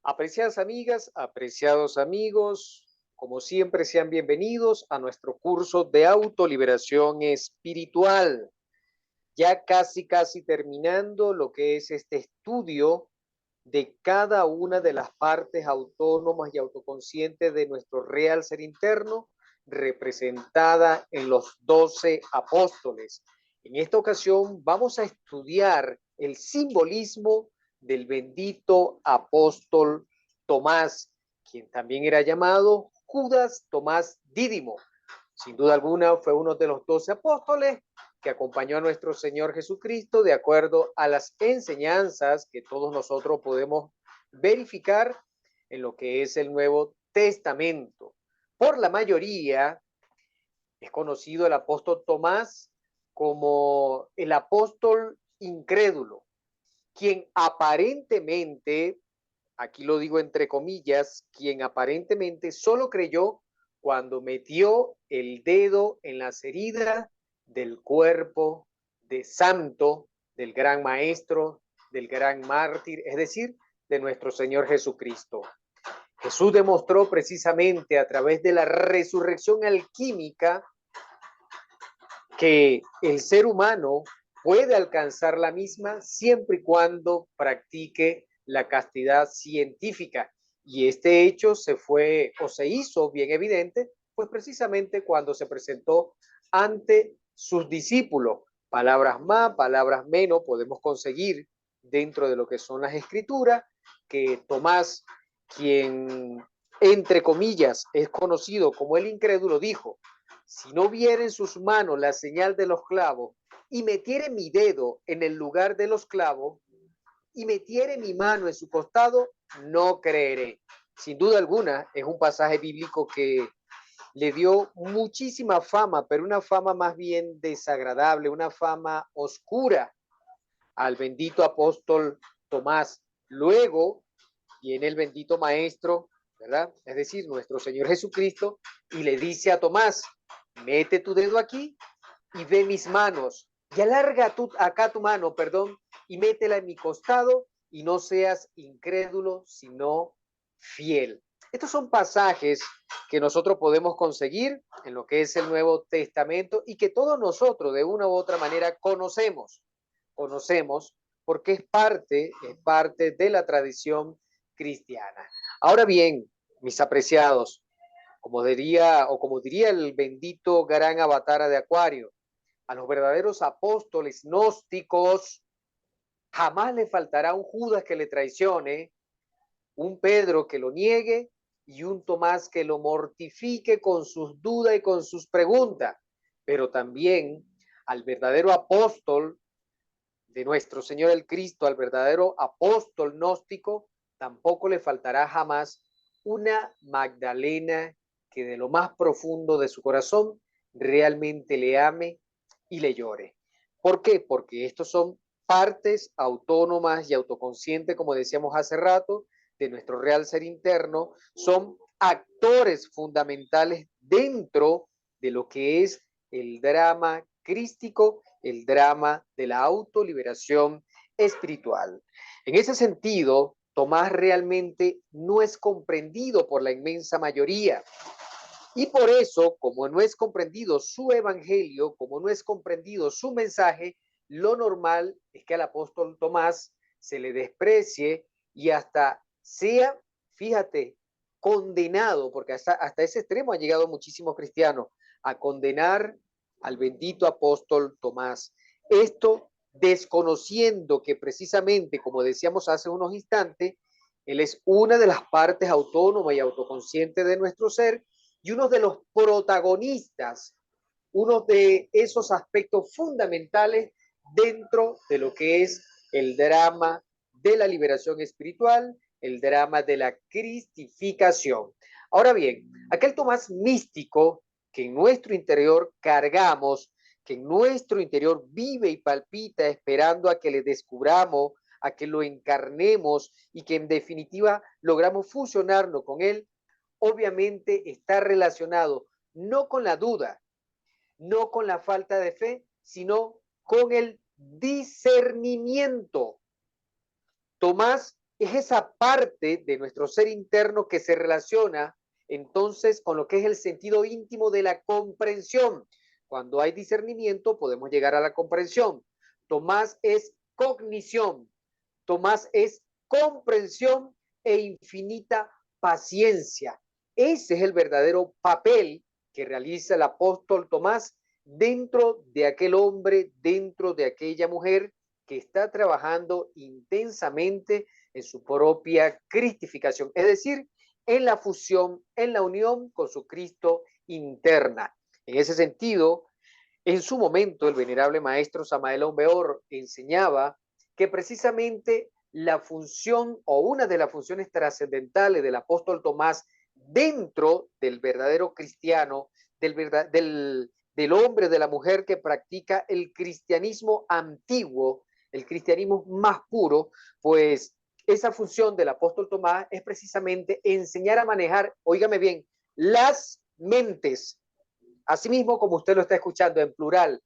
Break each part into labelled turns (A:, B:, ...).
A: Apreciadas amigas, apreciados amigos, como siempre sean bienvenidos a nuestro curso de autoliberación espiritual. Ya casi terminando lo que es este estudio de cada una de las partes autónomas y autoconscientes de nuestro real ser interno, representada en los 12 apóstoles. En esta ocasión vamos a estudiar el simbolismo del bendito apóstol Tomás, quien también era llamado Judas Tomás Dídimo. Sin duda alguna fue uno de los 12 apóstoles que acompañó a nuestro Señor Jesucristo de acuerdo a las enseñanzas que todos nosotros podemos verificar en lo que es el Nuevo Testamento. Por la mayoría es conocido el apóstol Tomás como el apóstol incrédulo, quien aparentemente, aquí lo digo entre comillas, quien aparentemente solo creyó cuando metió el dedo en las heridas del cuerpo de santo, del gran maestro, del gran mártir, es decir, de nuestro Señor Jesucristo. Jesús demostró precisamente a través de la resurrección alquímica que el ser humano puede alcanzar la misma siempre y cuando practique la castidad científica. Y este hecho se fue o se hizo bien evidente, pues precisamente cuando se presentó ante sus discípulos. Palabras más, palabras menos, podemos conseguir dentro de lo que son las escrituras, que Tomás, quien entre comillas es conocido como el incrédulo, dijo: si no viera en sus manos la señal de los clavos y metiere mi dedo en el lugar de los clavos y metiere mi mano en su costado, no creeré. Sin duda alguna, es un pasaje bíblico que le dio muchísima fama, pero una fama más bien desagradable, una fama oscura al bendito apóstol Tomás. Luego viene el bendito maestro, ¿verdad? Es decir, nuestro Señor Jesucristo, y le dice a Tomás: mete tu dedo aquí y ve mis manos, y alarga acá tu mano, perdón, y métela en mi costado, y no seas incrédulo, sino fiel. Estos son pasajes que nosotros podemos conseguir en lo que es el Nuevo Testamento y que todos nosotros de una u otra manera conocemos porque es parte de la tradición cristiana. Ahora bien, mis apreciados, como diría el bendito gran Avatara de Acuario, a los verdaderos apóstoles gnósticos jamás le faltará un Judas que le traicione, un Pedro que lo niegue y un Tomás que lo mortifique con sus dudas y con sus preguntas. Pero también al verdadero apóstol de nuestro Señor el Cristo, al verdadero apóstol gnóstico, tampoco le faltará jamás una Magdalena que de lo más profundo de su corazón realmente le ame y le llore. ¿Por qué? Porque estos son partes autónomas y autoconscientes, como decíamos hace rato, de nuestro real ser interno, son actores fundamentales dentro de lo que es el drama crístico, el drama de la autoliberación espiritual. En ese sentido, Tomás realmente no es comprendido por la inmensa mayoría. Y por eso, como no es comprendido su evangelio, como no es comprendido su mensaje, lo normal es que al apóstol Tomás se le desprecie y hasta sea, fíjate, condenado, porque hasta ese extremo han llegado muchísimos cristianos, a condenar al bendito apóstol Tomás. Esto desconociendo que precisamente, como decíamos hace unos instantes, él es una de las partes autónomas y autoconscientes de nuestro ser y uno de los protagonistas, uno de esos aspectos fundamentales dentro de lo que es el drama de la liberación espiritual, el drama de la cristificación. Ahora bien, aquel Tomás místico que en nuestro interior cargamos, que en nuestro interior vive y palpita esperando a que le descubramos, a que lo encarnemos y que en definitiva logramos fusionarnos con él, obviamente está relacionado no con la duda, no con la falta de fe, sino con el discernimiento. Tomás Es esa parte de nuestro ser interno que se relaciona entonces con lo que es el sentido íntimo de la comprensión. Cuando hay discernimiento podemos llegar a la comprensión. Tomás es cognición, Tomás es comprensión e infinita paciencia. Ese es el verdadero papel que realiza el apóstol Tomás dentro de aquel hombre, dentro de aquella mujer que está trabajando intensamente en su propia cristificación, es decir, en la fusión, en la unión con su Cristo interna. En ese sentido, en su momento, el venerable maestro Samael Aumbeor enseñaba que precisamente la función o una de las funciones trascendentales del apóstol Tomás dentro del verdadero cristiano, del hombre, de la mujer que practica el cristianismo antiguo, el cristianismo más puro, pues esa función del apóstol Tomás es precisamente enseñar a manejar, óigame bien, las mentes. Asimismo, como usted lo está escuchando en plural,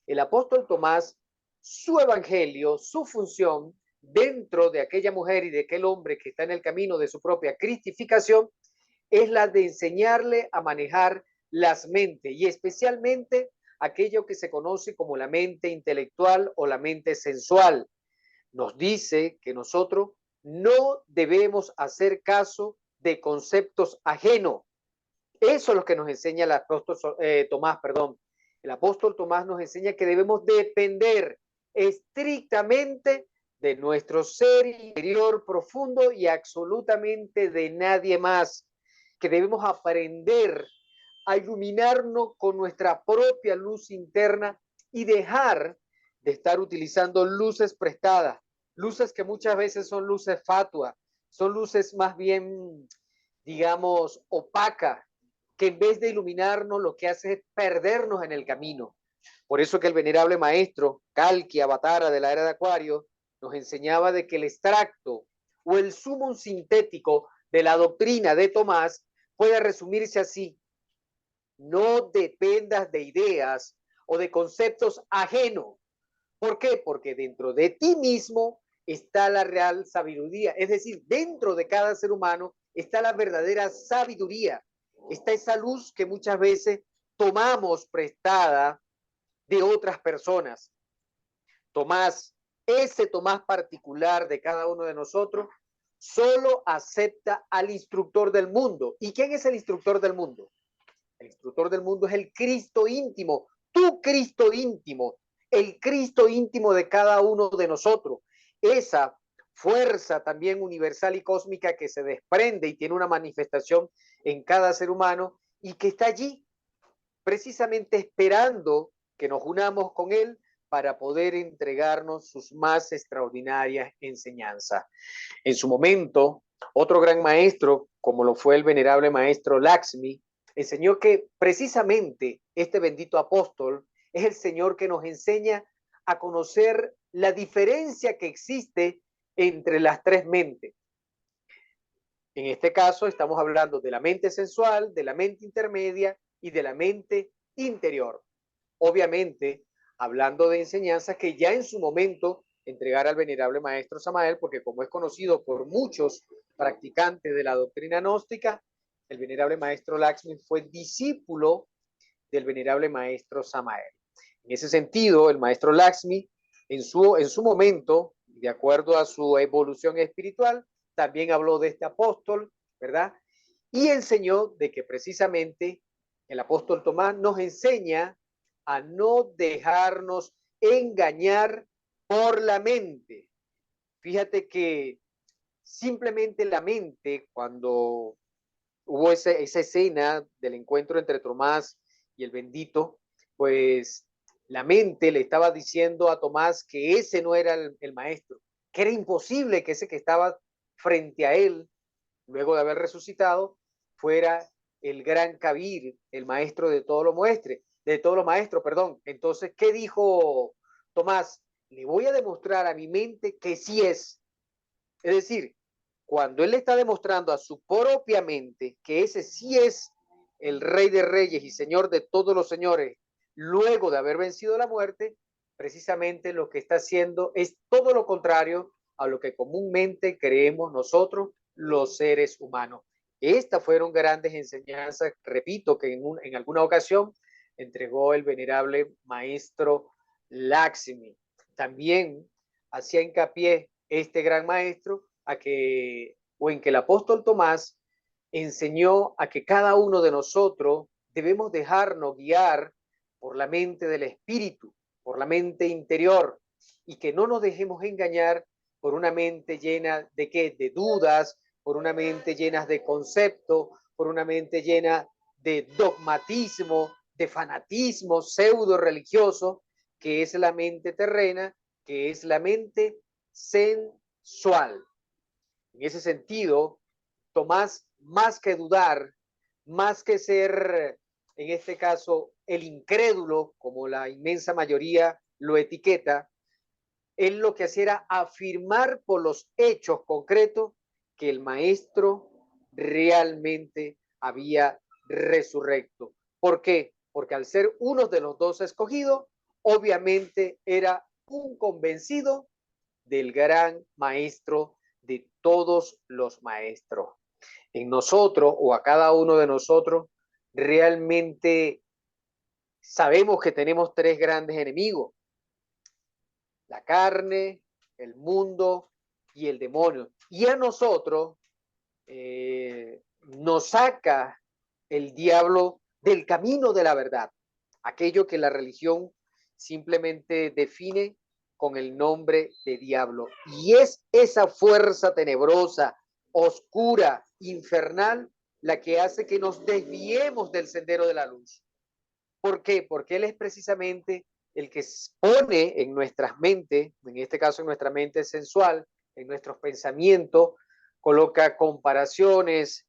A: el apóstol Tomás, su evangelio, su función dentro de aquella mujer y de aquel hombre que está en el camino de su propia cristificación, es la de enseñarle a manejar las mentes y especialmente aquello que se conoce como la mente intelectual o la mente sensual. Nos dice que nosotros no debemos hacer caso de conceptos ajenos. Eso es lo que nos enseña el apóstol Tomás, perdón. El apóstol Tomás nos enseña que debemos depender estrictamente de nuestro ser interior profundo y absolutamente de nadie más, que debemos aprender a iluminarnos con nuestra propia luz interna y dejar de estar utilizando luces prestadas, luces que muchas veces son luces fatuas, son luces más bien, digamos, opacas, que en vez de iluminarnos lo que hace es perdernos en el camino. Por eso que el venerable maestro Kalki Avatara de la era de Acuario nos enseñaba de que el extracto o el sumum sintético de la doctrina de Tomás puede resumirse así: no dependas de ideas o de conceptos ajenos. ¿Por qué? Porque dentro de ti mismo está la real sabiduría, es decir, dentro de cada ser humano está la verdadera sabiduría, está esa luz que muchas veces tomamos prestada de otras personas. Tomás, ese Tomás particular de cada uno de nosotros, solo acepta al instructor del mundo. ¿Y quién es el instructor del mundo? El instructor del mundo es el Cristo íntimo, tu Cristo íntimo, el Cristo íntimo de cada uno de nosotros. Esa fuerza también universal y cósmica que se desprende y tiene una manifestación en cada ser humano y que está allí precisamente esperando que nos unamos con él para poder entregarnos sus más extraordinarias enseñanzas. En su momento, otro gran maestro, como lo fue el venerable maestro Lakshmi, enseñó que precisamente este bendito apóstol es el Señor que nos enseña a conocer la diferencia que existe entre las tres mentes. En este caso estamos hablando de la mente sensual, de la mente intermedia y de la mente interior. Obviamente, hablando de enseñanzas que ya en su momento entregara al venerable maestro Samael, porque como es conocido por muchos practicantes de la doctrina gnóstica, el venerable maestro Lakshmi fue discípulo del venerable maestro Samael. En ese sentido, el maestro Lakshmi, en su momento, de acuerdo a su evolución espiritual, también habló de este apóstol, ¿verdad? Y enseñó de que precisamente el apóstol Tomás nos enseña a no dejarnos engañar por la mente. Fíjate que simplemente la mente, cuando hubo esa escena del encuentro entre Tomás y el bendito, pues la mente le estaba diciendo a Tomás que ese no era el maestro, que era imposible que ese que estaba frente a él, luego de haber resucitado, fuera el gran Kabir, el maestro de todo lo muestre, de todo lo maestro, perdón. Entonces, ¿qué dijo Tomás? Le voy a demostrar a mi mente que sí es. Es decir, cuando él le está demostrando a su propia mente que ese sí es el Rey de Reyes y Señor de todos los señores, luego de haber vencido la muerte, precisamente lo que está haciendo es todo lo contrario a lo que comúnmente creemos nosotros, los seres humanos. Estas fueron grandes enseñanzas, repito, que en alguna ocasión entregó el venerable maestro Lakshmi. También hacía hincapié este gran maestro en que el apóstol Tomás enseñó a que cada uno de nosotros debemos dejarnos guiar por la mente del espíritu, por la mente interior, y que no nos dejemos engañar por una mente llena de qué, de dudas, por una mente llena de conceptos, por una mente llena de dogmatismo, de fanatismo pseudo religioso, que es la mente terrena, que es la mente sensual. En ese sentido, Tomás, más que dudar, más que ser, en este caso, el incrédulo, como la inmensa mayoría lo etiqueta, él lo que hacía era afirmar por los hechos concretos que el maestro realmente había resurrecto. ¿Por qué? Porque al ser uno de los dos escogidos, obviamente era un convencido del gran maestro de todos los maestros. En nosotros o a cada uno de nosotros, realmente sabemos que tenemos tres grandes enemigos: la carne, el mundo y el demonio. Y a nosotros nos saca el diablo del camino de la verdad, aquello que la religión simplemente define con el nombre de diablo. Y es esa fuerza tenebrosa, oscura, infernal, la que hace que nos desviemos del sendero de la luz. ¿Por qué? Porque él es precisamente el que pone en nuestras mentes, en este caso en nuestra mente sensual, en nuestros pensamientos, coloca comparaciones,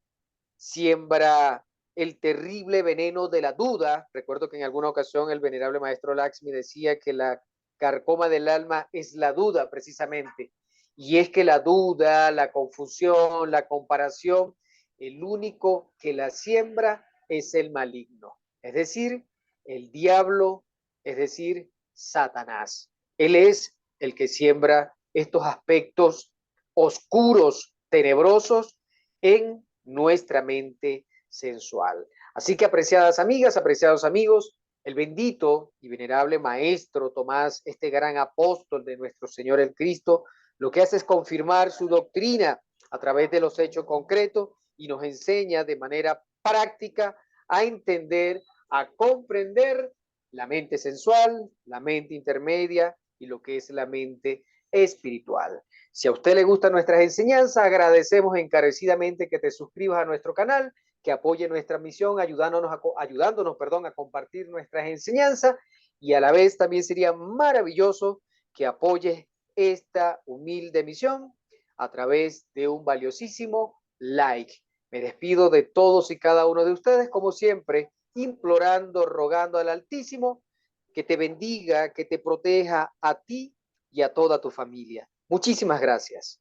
A: siembra el terrible veneno de la duda. Recuerdo que en alguna ocasión el venerable maestro Lakshmi decía que la carcoma del alma es la duda precisamente. Y es que la duda, la confusión, la comparación, el único que la siembra es el maligno. Es decir, el diablo, es decir, Satanás. Él es el que siembra estos aspectos oscuros, tenebrosos en nuestra mente sensual. Así que, apreciadas amigas, apreciados amigos, el bendito y venerable maestro Tomás, este gran apóstol de nuestro Señor el Cristo, lo que hace es confirmar su doctrina a través de los hechos concretos y nos enseña de manera práctica a entender, a comprender la mente sensual, la mente intermedia y lo que es la mente espiritual. Si a usted le gustan nuestras enseñanzas, agradecemos encarecidamente que te suscribas a nuestro canal, que apoye nuestra misión ayudándonos a compartir nuestras enseñanzas, y a la vez también sería maravilloso que apoyes esta humilde misión a través de un valiosísimo like. Me despido de todos y cada uno de ustedes, como siempre, implorando, rogando al Altísimo que te bendiga, que te proteja a ti y a toda tu familia. Muchísimas gracias.